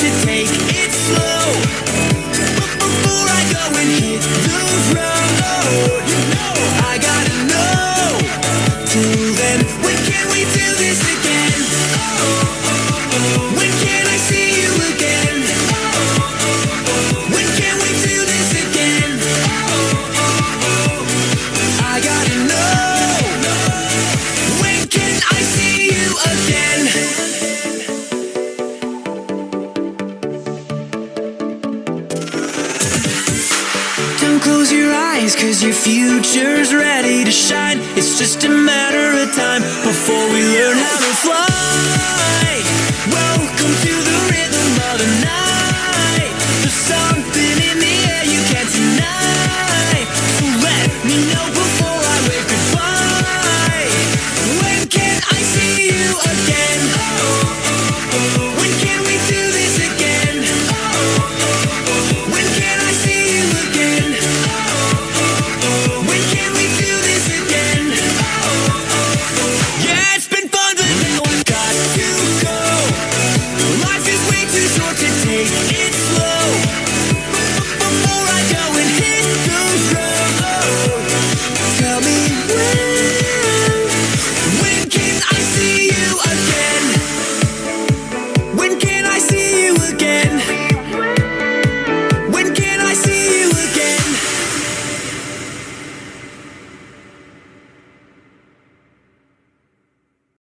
to take it slow. Before I go and hit the road, I gotta know. Till then, when can we do this again? When can I see you again? When can we do this again? I gotta know. When can I see you again? Don't close your eyes, 'cause your future's ready to shine. It's just a matter of time before we learn how to fly. Welcome to the rhythm of the night.